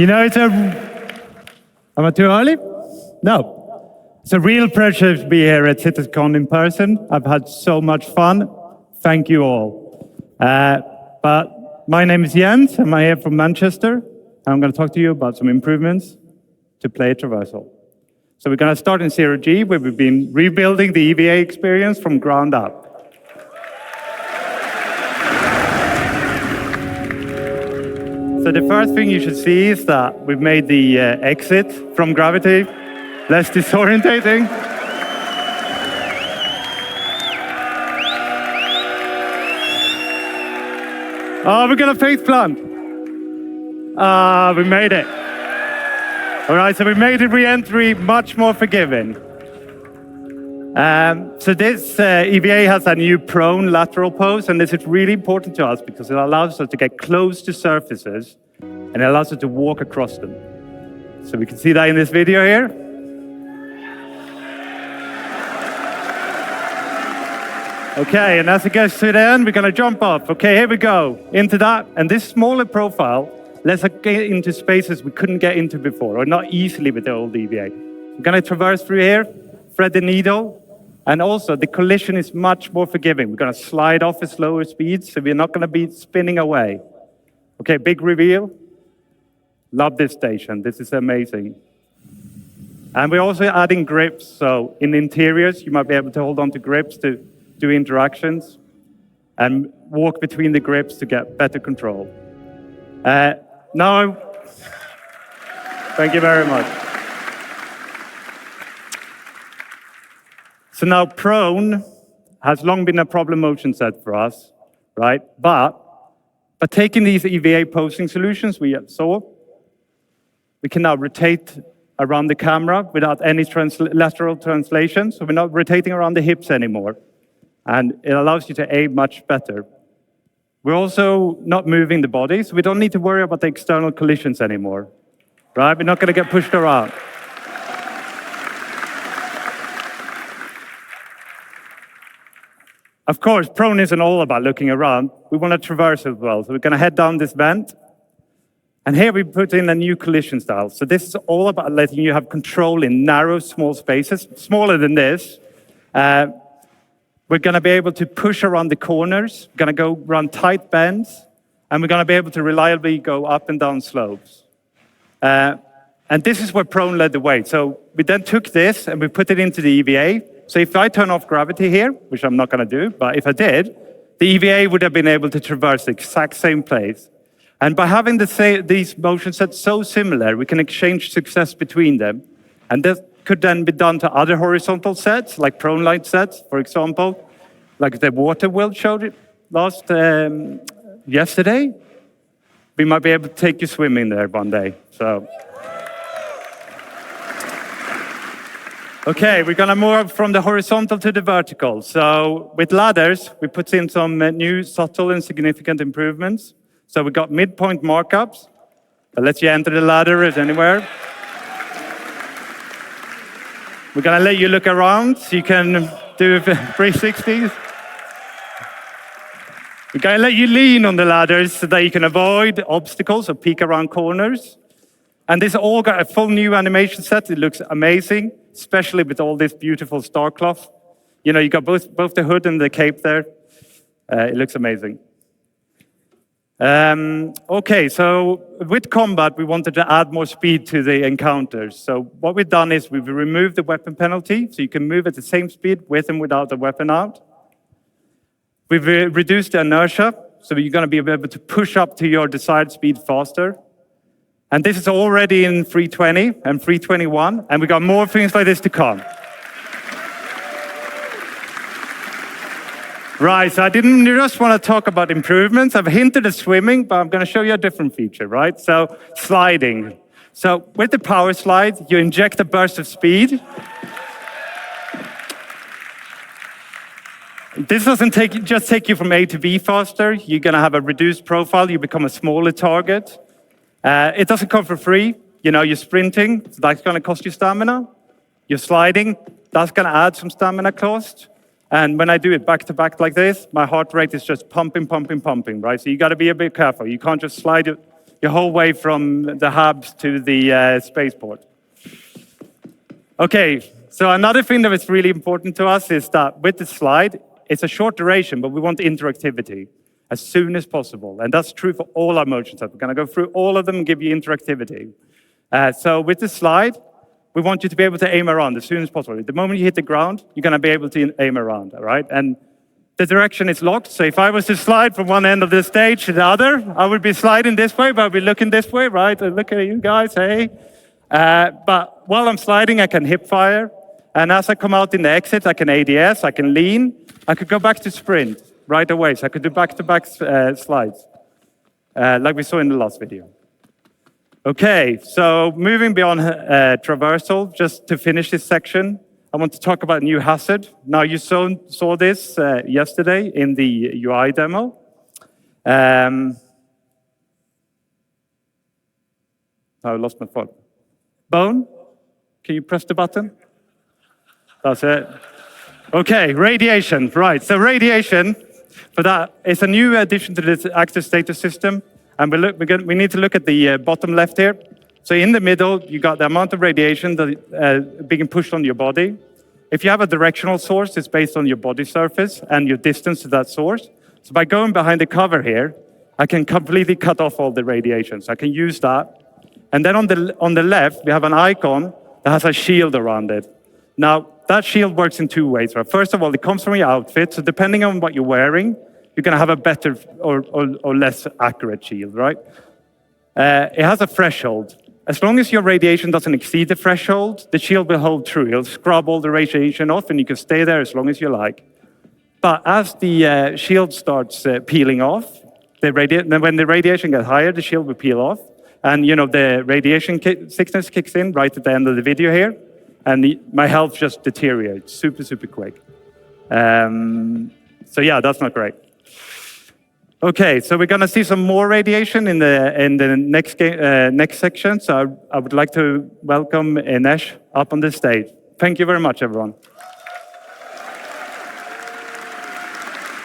You know, am I too early? No. It's a real pleasure to be here at CitizenCon in person. I've had so much fun. Thank you all. But my name is Jens. I'm here from Manchester. And I'm going to talk to you about some improvements to play traversal. So we're going to start in 0G, where we've been rebuilding the EVA experience from ground up. So the first thing you should see is that we've made the exit from gravity less disorientating. Oh, we're going to face plant. We made it. All right, so we made the re-entry much more forgiving. So this EVA has a new prone lateral pose, and this is really important to us because it allows us to get close to surfaces, and it allows us to walk across them. So we can see that in this video here. Okay, and as it gets to the end, we're going to jump off. Okay, here we go, into that. And this smaller profile lets us get into spaces we couldn't get into before, or not easily with the old EVA. We're going to traverse through here, thread the needle, and also the collision is much more forgiving. We're going to slide off at slower speeds, so we're not going to be spinning away. Okay, big reveal. Love this station. This is amazing. And we're also adding grips. So in interiors, you might be able to hold on to grips to do interactions and walk between the grips to get better control. Now, thank you very much. So now prone has long been a problem motion set for us, right? But taking these EVA posing solutions we saw, we can now rotate around the camera without any lateral translation. So we're not rotating around the hips anymore. And it allows you to aim much better. We're also not moving the body, so we don't need to worry about the external collisions anymore, right? We're not going to get pushed around. Of course, prone isn't all about looking around. We want to traverse as well. So we're going to head down this vent. And here we put in a new collision style. So this is all about letting you have control in narrow, small spaces, smaller than this. We're going to be able to push around the corners. We're going to go around tight bends. And we're going to be able to reliably go up and down slopes. And this is where prone led the way. So we then took this and we put it into the EVA. So if I turn off gravity here, which I'm not going to do, but if I did, the EVA would have been able to traverse the exact same place. And by having these motion sets so similar, we can exchange success between them. And this could then be done to other horizontal sets, like prone light sets, for example, like the water world showed it yesterday. We might be able to take you swimming there one day. So. Okay, we're going to move from the horizontal to the vertical. So with ladders, we put in some new subtle and significant improvements. So we got midpoint markups that lets you enter the ladder as anywhere. We're going to let you look around so you can do 360s. We're going to let you lean on the ladders so that you can avoid obstacles or peek around corners. And this all got a full new animation set. It looks amazing, especially with all this beautiful star cloth. You know, you got both the hood and the cape there. It looks amazing. Okay, so with combat, we wanted to add more speed to the encounters. So what we've done is we've removed the weapon penalty, so you can move at the same speed with and without the weapon out. We've reduced the inertia, so you're going to be able to push up to your desired speed faster. And this is already in 320 and 321, and we got more things like this to come. Right, so I didn't just want to talk about improvements. I've hinted at swimming, but I'm going to show you a different feature, right? So sliding. So with the power slide, you inject a burst of speed. This doesn't just take you from A to B faster. You're going to have a reduced profile. You become a smaller target. It doesn't come for free. You know, you're sprinting, so that's going to cost you stamina. You're sliding, that's going to add some stamina cost. And when I do it back to back like this, my heart rate is just pumping, right? So you got to be a bit careful. You can't just slide it your whole way from the hubs to the spaceport. Okay, so another thing that is really important to us is that with the slide, it's a short duration, but we want interactivity as soon as possible. And that's true for all our motion sets. We're going to go through all of them and give you interactivity. So with the slide, we want you to be able to aim around as soon as possible. The moment you hit the ground, you're going to be able to aim around, all right? And the direction is locked. So if I was to slide from one end of the stage to the other, I would be sliding this way, but I'd be looking this way, right? Look at you guys, hey. But while I'm sliding, I can hip fire. And as I come out in the exit, I can ADS, I can lean. I could go back to sprint right away. So I could do back-to-back slides, like we saw in the last video. Okay, so moving beyond traversal, just to finish this section, I want to talk about new hazard. Now, you saw this yesterday in the UI demo. I lost my phone. Bone, can you press the button? That's it. Okay, radiation, right. So radiation, for that, is a new addition to this active status system. And we need to look at the bottom left here. So in the middle, you got the amount of radiation that being pushed on your body. If you have a directional source, it's based on your body surface and your distance to that source. So by going behind the cover here, I can completely cut off all the radiation. So I can use that. And then on the left, we have an icon that has a shield around it. Now, that shield works in two ways. Right? First of all, it comes from your outfit. So depending on what you're wearing, you're going to have a better or less accurate shield, right? It has a threshold. As long as your radiation doesn't exceed the threshold, the shield will hold true. It'll scrub all the radiation off, and you can stay there as long as you like. But as the shield starts peeling off, when the radiation gets higher, the shield will peel off. And the radiation sickness kicks in right at the end of the video here, and my health just deteriorates super, super quick. So yeah, that's not great. Okay, so we're going to see some more radiation in the next section. So I would like to welcome Inesh up on the stage. Thank you very much, everyone.